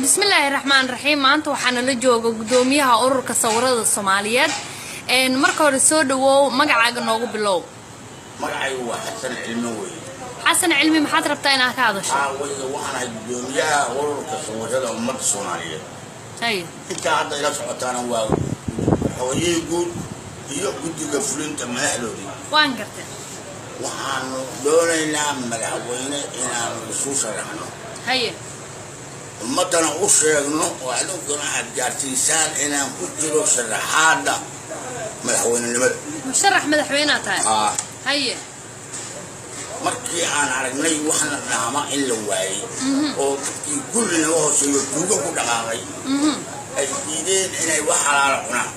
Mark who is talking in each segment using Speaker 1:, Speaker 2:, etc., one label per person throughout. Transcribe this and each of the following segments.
Speaker 1: بسم الله الرحمن الرحيم maanta waxaan la joogaa gudoomiyaha ururka sawirada Soomaaliyeed marka hore soo dhawow magacaaga noogu bilow
Speaker 2: magacaygu waa Xasan Cilmi weey
Speaker 1: Xasan Cilmi maxaad rabtaa inaad ka hadasho
Speaker 2: waxaan gudoomiyaha ururka sawirada ummadda Soomaaliyeed inta hadda ila socotaana waa hooyay guud iyo guddiga fulinta madaxdoodii
Speaker 1: waan gartay
Speaker 2: waxaan doonaynaa madaxweyne inaan isu sharaxno ummadana u sheegno oo adunkana aad gaarsiisaan inaan ku jiro sharaxaada madaxweynenimada
Speaker 1: musharax madaxweynaha tahay
Speaker 2: markii aan aragnay waxna dhaama in la waayay oo dadkii kullina hooseeyo tuugo ku dhaqaaqay ay diideen inay wax xalaal cunaan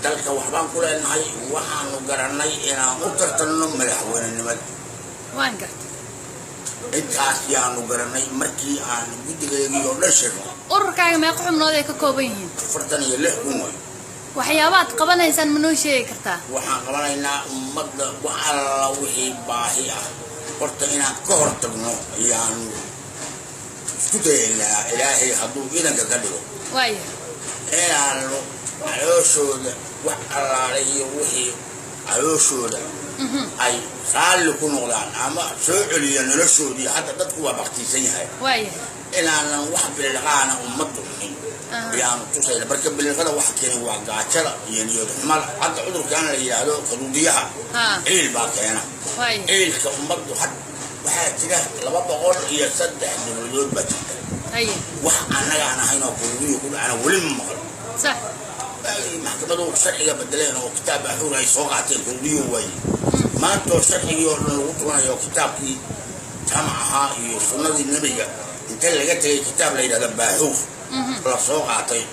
Speaker 2: dalka waxbaan ku leenahay waxaanu garanay inaan u tartanno madaxweynenimada
Speaker 1: waan gartay
Speaker 2: intaas yaanu garanay markii aan guddigeedii oo dhan sheegnay
Speaker 1: ururkaaga meeqa xubnood ay ka kooban yihiin
Speaker 2: 46 kun way
Speaker 1: waxyaabaad qabanaysaan ma noo sheegi kartaa
Speaker 2: waxaan qabanaynaa ummadda wax alla wixii baahi ah horta inaan ka hortagno ayaanu isku dayaynaa ilaahay hadduu idanka ka dhigo inaanu calooshooda wax allaale iyo wixii calooshooda ay raalli ku noqdaan ama soo celiya noloshoodii hadda dadku waa baktiisan yahay inaanan wax bilaqaana ummaddu cunin ayaanu tusayna marka bilaqada wax keenay waa gaajada iyo niyad xumal hadda cudurkan la yiraahdo qaduudiyaha ciil baa keena ciilka ummaddu waxaa jira 203 dowladood baa jirta wax annaga aan ahayn oo qaduudiyo ku dhacana weli ma maqal sax maxkamadu sharciga bedeleen oo kitaab axuur ay soo qaateen qaduudiyo way maanta sharciga oo lagu tuunayo kitaabkii jamacaha iyo sunnadii nabiga inta laga tagay kitaab la yiraahdo baaxuuf la soo qaatay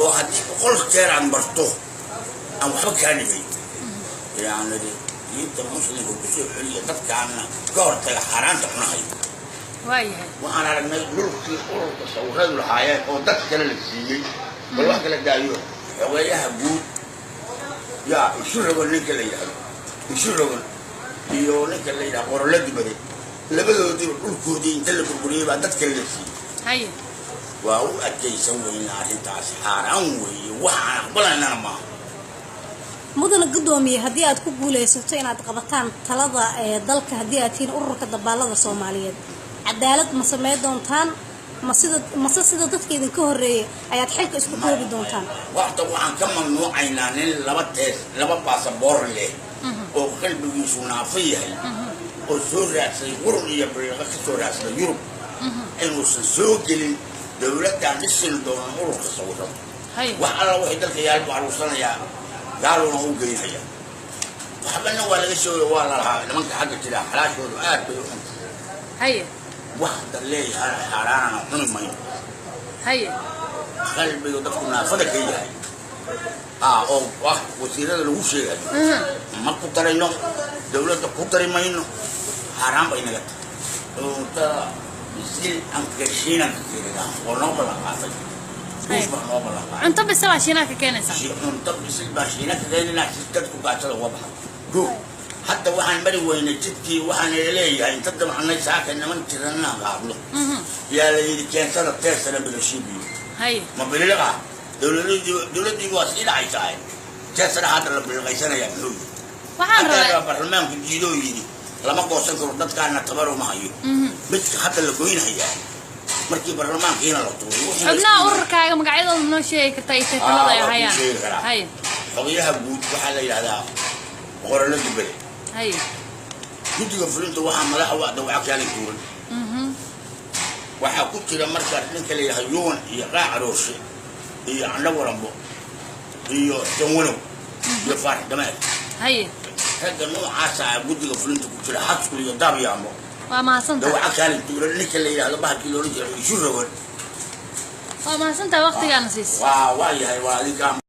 Speaker 2: oo haddii boqol jeer aan barto aan waxba kaa dhigay yani diinta muslimka ku soo celiya dadkaana ka hortaga xaaraanta cunahay waxaan aragnay dhulkii ururka sawiradu lahaayeen oo dad kale la siiyey bal wax kala daayo xogeeyaha guud yaa isu rogan ninka la yidhaahdo isu rogan iyo ninka la yidhaha qorolo dibade labadoodii dhulkoodii inta la burburiyey baa dad kale la siiyey waa u adkaysan weyna arrintaas xaaraan weeye waxaan aqbalaynana maaha
Speaker 3: mudana gudoomiye haddii aad ku guulaysato inaad qabataan talada dalka haddii aad tihiin ururka dabaalada Soomaaliyeed cadaalad ma sameey doontaan ma sida dadka idinka horeeyay ayaad xilka isku koobi doontaan
Speaker 2: waqti waxaan ka mamnuucaynaa nin laba baasaboor leh oo qalbigiisu naafo yahay oo soo raadsay qurun iyo bariiqa ka soo raadsay Yurub inuusan soo gelin dowladdan dhisin doona ururka sawirada wax alla waxay dalka yaal buu aruursanayaa gaaluna u geynaya waxbana waa laga soo waa la lahaa nimanka xagga jira xalaashoodu aad bay u xun واحد اللي حرارة حنمي قلبي ودك نافذة كيا أو واحد وسيلة الوشة ما كتر إنه دولة كتر ما إنه حرام بينك وترى يصير أنكشينا كذا ونوبلا قافل مش بنوبلا
Speaker 1: أنت بس عشينا كأنه صح
Speaker 2: أنت بس عشينا كذا ناس تدك قاتل وبها جو حتى وحن بري وين جدتي وحن إليه أنت تدم عن نفسك إن من ترنا قابله يا لي كان سنة تسنة بالشيبي ما بلغة دولتي واسيل عيسى تسنة هذا اللي بالغيسنا يا بلوي حتى البرلمان في الجيلو يدي لما قوسن كردت كان نتبرو معي بس حتى اللي قوين هي مركي برلمان كينا لطول
Speaker 1: حبنا أوركا مقعدة من شيء كتايتة كلا يا هيا
Speaker 2: حقيقة بود وحلا هذا غرنا جبل guddiga fulinta waxaa madax u ah dawacad duwan waxa ku jira marka ninka la yiraahdo yoon iyo qaacarooshe iyo annagu rambo iyo tanwano iyo farax damaad hadda noocaas ah guddiga fulinta ku jira xadku iyo daabyaamo
Speaker 1: waa maasanta
Speaker 2: dawacad duwan ninka la yiraahdo bahalkii loo jiro isu rogan
Speaker 1: waa maasanta waqtigaana siis
Speaker 2: waa yahay waa adiga